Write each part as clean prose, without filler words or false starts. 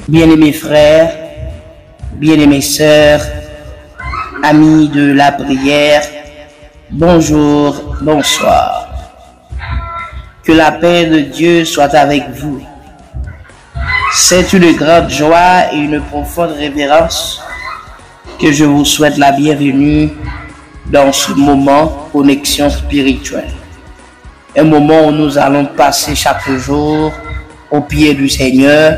Bien-aimés frères, bien-aimées sœurs, amis de la prière, bonjour, bonsoir. Que la paix de Dieu soit avec vous. C'est une grande joie et une profonde révérence que je vous souhaite la bienvenue dans ce moment connexion spirituelle. Un moment où nous allons passer chaque jour au pied du Seigneur,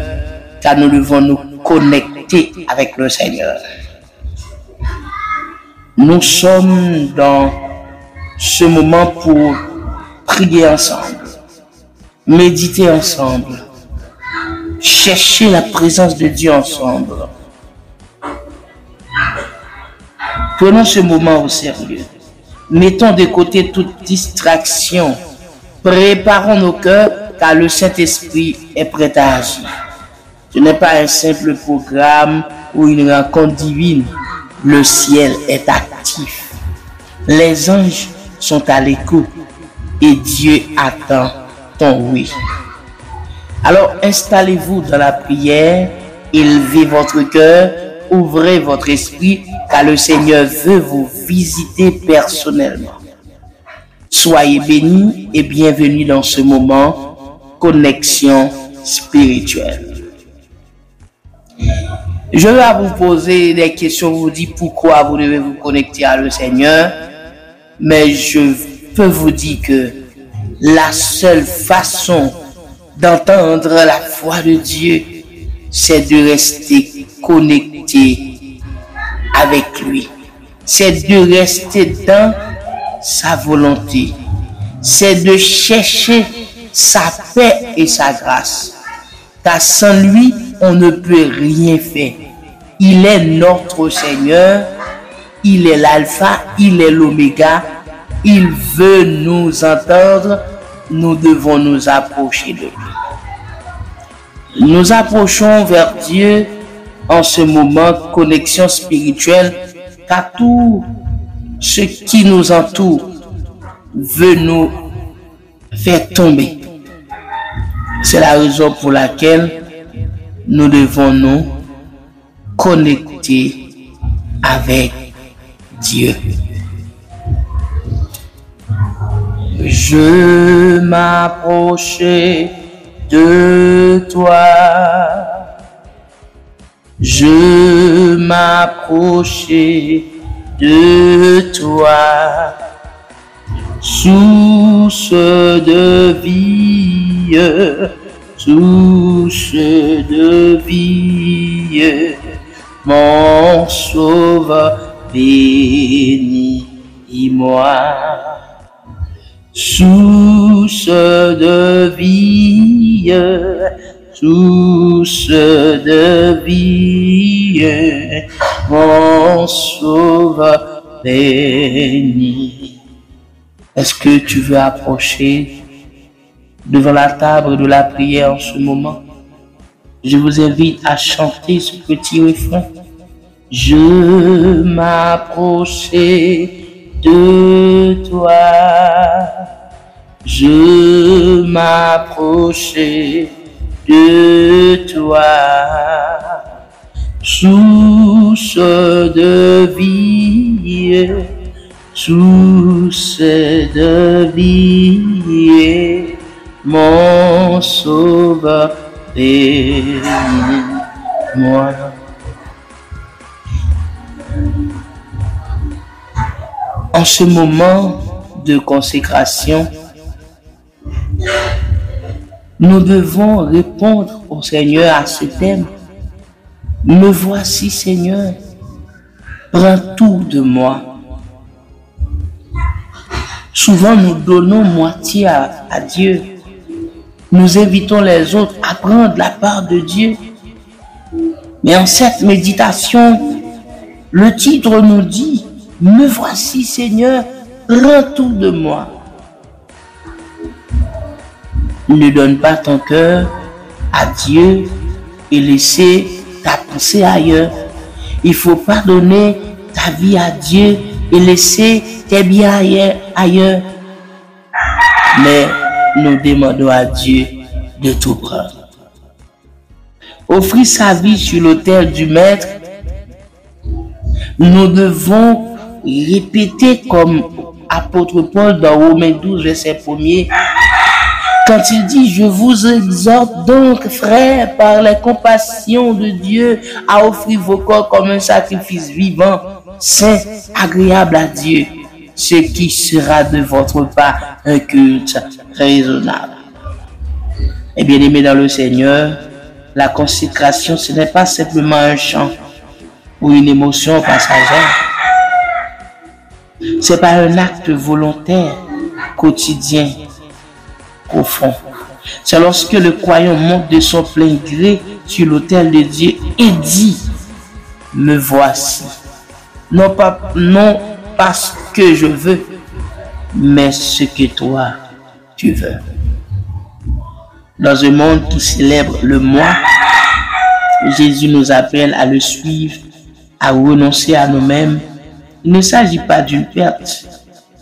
car nous devons nous connecter avec le Seigneur. Nous sommes dans ce moment pour prier ensemble, méditer ensemble, chercher la présence de Dieu ensemble. Prenons ce moment au sérieux. Mettons de côté toute distraction. Préparons nos cœurs car le Saint-Esprit est prêt à agir. Ce n'est pas un simple programme ou une rencontre divine. Le ciel est actif. Les anges sont à l'écoute et Dieu attend ton oui. Alors installez-vous dans la prière, élevez votre cœur, ouvrez votre esprit car le Seigneur veut vous visiter personnellement. Soyez bénis et bienvenus dans ce moment connexion spirituelle. Je vais vous poser des questions, vous dire pourquoi vous devez vous connecter à le Seigneur, mais je peux vous dire que la seule façon d'entendre la voix de Dieu, c'est de rester connecté avec lui. C'est de rester dans sa volonté. C'est de chercher sa paix et sa grâce. Car sans lui, on ne peut rien faire. Il est notre Seigneur. Il est l'alpha, il est l'oméga. Il veut nous entendre. Nous devons nous approcher de lui. Nous approchons vers Dieu en ce moment connexion spirituelle, car tout ce qui nous entoure veut nous faire tomber. C'est la raison pour laquelle nous devons nous connecter avec Dieu. Je m'approchais de toi. Je m'approchais de toi. Source de vie, source de vie, mon sauveur, bénis-moi. Source de vie, source de vie, mon sauveur, bénis. Est-ce que tu veux approcher devant la table de la prière en ce moment? Je vous invite à chanter ce petit refrain. Je m'approchais de toi. Je m'approchais de toi. Source de vie, source de vie, mon sauveur, bénis-moi. En ce moment de consécration, nous devons répondre au Seigneur à ce thème. Me voici, Seigneur, prends tout de moi. Souvent, nous donnons moitié à Dieu. Nous invitons les autres à prendre la part de Dieu. Mais en cette méditation, le titre nous dit, me voici, Seigneur, prends tout de moi. Ne donne pas ton cœur à Dieu et laisser ta pensée ailleurs. Il ne faut pas donner ta vie à Dieu et laisser tes biens ailleurs. Mais nous demandons à Dieu de tout prendre. offrir sa vie sur l'autel du Maître, nous devons répéter comme apôtre Paul dans Romains 12, verset 1er, quand il dit « Je vous exhorte donc, frères, par la compassion de Dieu, à offrir vos corps comme un sacrifice vivant, saint, agréable à Dieu, ce qui sera de votre part un culte raisonnable. » Et bien aimé dans le Seigneur, la consécration, ce n'est pas simplement un chant ou une émotion passagère. C'est pas un acte volontaire, quotidien, profond. C'est lorsque le croyant monte de son plein gré sur l'autel de Dieu et dit « Me voici ». Non parce que je veux, mais ce que toi, tu veux. Dans un monde qui célèbre le moi, Jésus nous appelle à le suivre, à renoncer à nous-mêmes. Il ne s'agit pas d'une perte,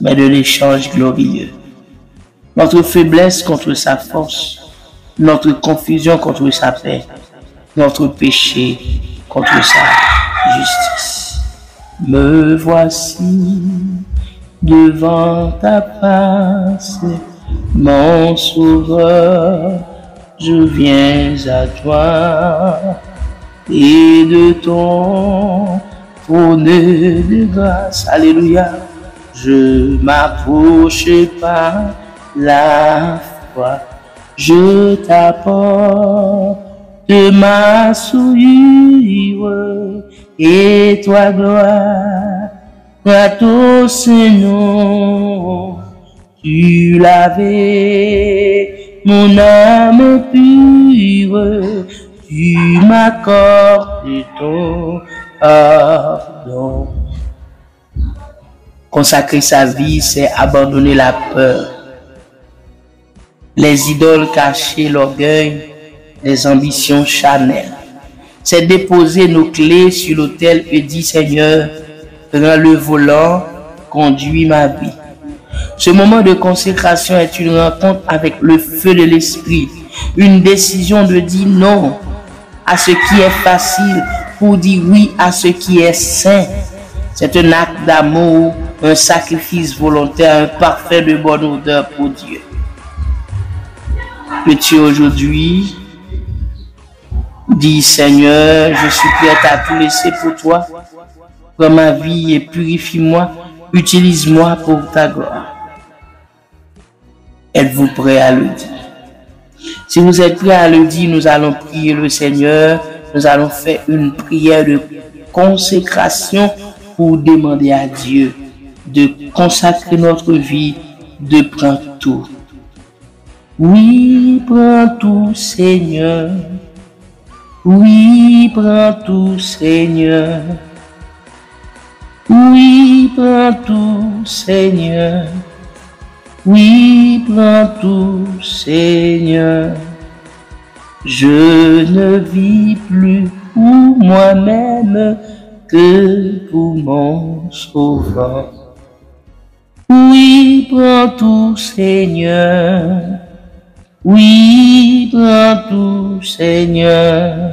mais de l'échange glorieux. Notre faiblesse contre sa force, notre confusion contre sa paix, notre péché contre sa justice. Me voici devant ta face, mon sauveur, je viens à toi, et de ton trône de grâce, alléluia, je m'approche par la foi, je t'apporte ma souillure, et toi gloire, à ton Seigneur, tu l'avais, mon âme pure, tu m'accordes ton pardon. Consacrer sa vie, c'est abandonner la peur, les idoles cachées, l'orgueil, les ambitions charnelles. C'est déposer nos clés sur l'autel et dire Seigneur, prends le volant, conduis ma vie. Ce moment de consécration est une rencontre avec le feu de l'esprit, une décision de dire non à ce qui est facile pour dire oui à ce qui est saint. C'est un acte d'amour, un sacrifice volontaire, un parfait de bonne odeur pour Dieu. Peux-tu aujourd'hui dire Seigneur, je suis prêt à tout laisser pour toi, prends ma vie et purifie-moi, utilise-moi pour ta gloire. Êtes-vous prêt à le dire? Si vous êtes prêt à le dire, nous allons prier le Seigneur, nous allons faire une prière de consécration pour demander à Dieu de consacrer notre vie, de prendre tout. Oui, prends tout, Seigneur. Oui, prends tout, Seigneur. Oui, prends tout, Seigneur. Oui, prends tout, Seigneur. Je ne vis plus pour moi-même que pour mon Sauveur. Oui, prends tout, Seigneur. Oui, prends tout, Seigneur.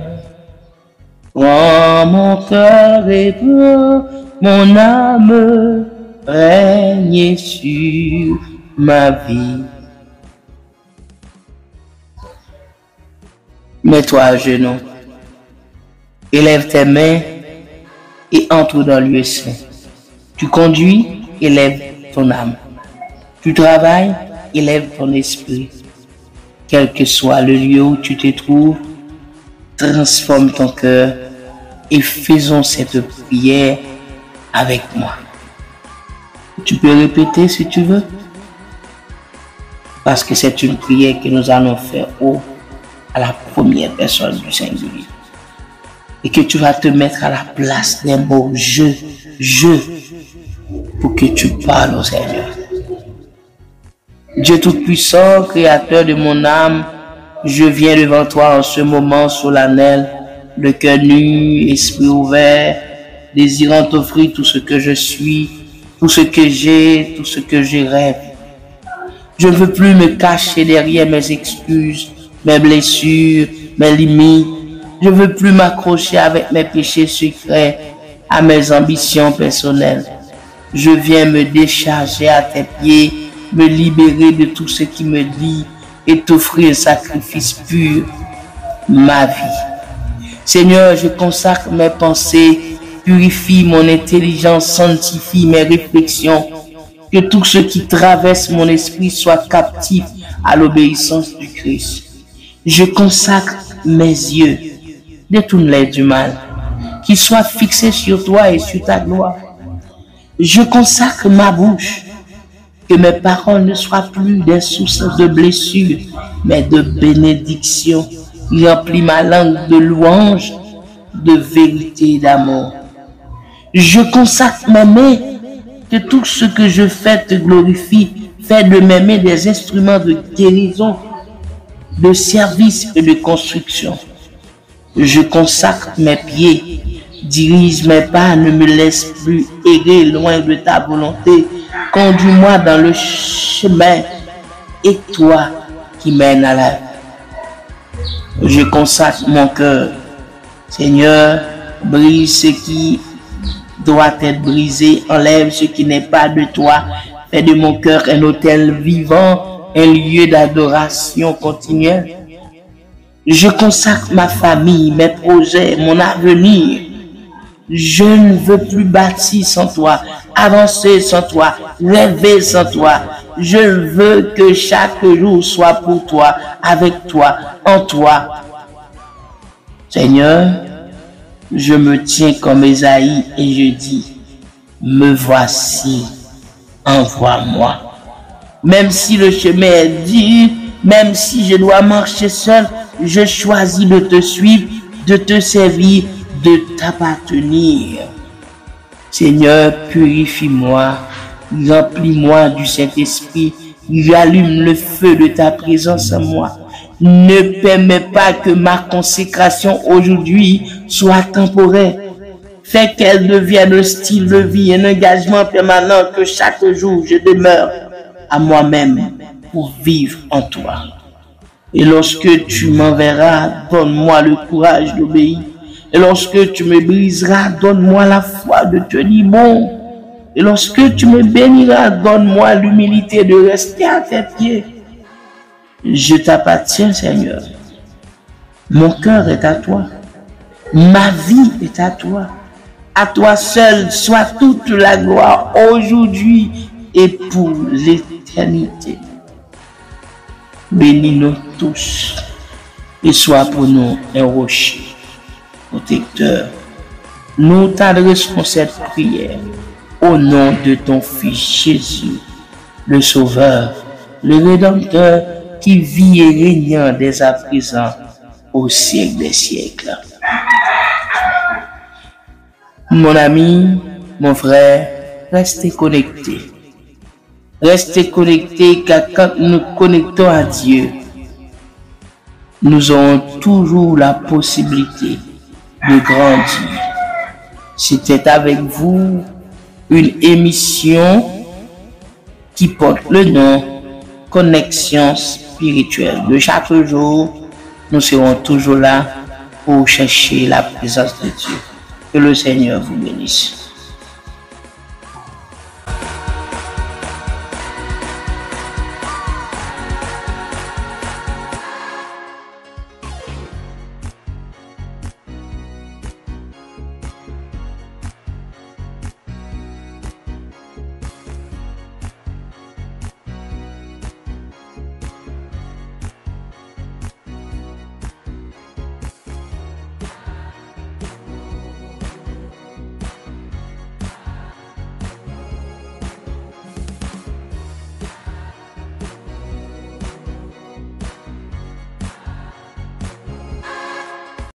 Prends mon cœur et prends mon âme, règne sur ma vie. Mets-toi à genoux, élève tes mains et entre dans le lieu saint. Tu conduis, élève ton âme. Tu travailles, élève ton esprit. Quel que soit le lieu où tu te trouves, transforme ton cœur et faisons cette prière avec moi. Tu peux répéter si tu veux, parce que c'est une prière que nous allons faire à la première personne du singulier. Et que tu vas te mettre à la place des mots je, pour que tu parles au Seigneur. Dieu Tout-Puissant, Créateur de mon âme, je viens devant toi en ce moment solennel, le cœur nu, esprit ouvert, désirant t'offrir tout ce que je suis, tout ce que j'ai, tout ce que je rêve. Je ne veux plus me cacher derrière mes excuses, mes blessures, mes limites, Je veux plus m'accrocher avec mes péchés secrets à mes ambitions personnelles. Je viens me décharger à tes pieds, me libérer de tout ce qui me lie et t'offrir un sacrifice pur, ma vie. Seigneur, je consacre mes pensées, purifie mon intelligence, sanctifie mes réflexions, que tout ce qui traverse mon esprit soit captif à l'obéissance du Christ. Je consacre mes yeux, détourne-les du mal, qu'ils soient fixés sur toi et sur ta gloire. Je consacre ma bouche, que mes paroles ne soient plus des sources de blessures, mais de bénédictions. Remplis ma langue de louanges, de vérité et d'amour. Je consacre mes mains, que tout ce que je fais te glorifie. Fais de mes mains des instruments de guérison, de service et de construction. Je consacre mes pieds, dirige mes pas, ne me laisse plus errer loin de ta volonté. Conduis-moi dans le chemin et toi qui mène à la vie. Je consacre mon cœur. Seigneur, brise ce qui doit être brisé, enlève ce qui n'est pas de toi. Fais de mon cœur un autel vivant, un lieu d'adoration continuelle. Je consacre ma famille, mes projets, mon avenir. Je ne veux plus bâtir sans toi, avancer sans toi, rêver sans toi. Je veux que chaque jour soit pour toi, avec toi, en toi. Seigneur, je me tiens comme Ésaïe et je dis, me voici, envoie-moi. Même si le chemin est dur, même si je dois marcher seul, je choisis de te suivre, de te servir, de t'appartenir. Seigneur, purifie-moi, remplis-moi du Saint-Esprit, rallume le feu de ta présence en moi. Ne permets pas que ma consécration aujourd'hui soit temporaire. Fais qu'elle devienne un style de vie, un engagement permanent, que chaque jour je demeure à moi-même pour vivre en toi. Et lorsque tu m'enverras, donne-moi le courage d'obéir. Et lorsque tu me briseras, donne-moi la foi de tenir bon. Et lorsque tu me béniras, donne-moi l'humilité de rester à tes pieds. Je t'appartiens, Seigneur. Mon cœur est à toi. Ma vie est à toi. À toi seul soit toute la gloire aujourd'hui et pour l'éternité. Bénis-nous tous et sois pour nous un rocher protecteur. Nous t'adressons cette prière au nom de ton Fils Jésus, le Sauveur, le Rédempteur, qui vit et règne dès à présent au siècle des siècles. Mon ami, mon frère, restez connectés. Restez connectés, car quand nous connectons à Dieu, nous aurons toujours la possibilité de grandir. C'était avec vous une émission qui porte le nom Connexion spirituelle. De chaque jour, nous serons toujours là pour chercher la présence de Dieu. Que le Seigneur vous bénisse.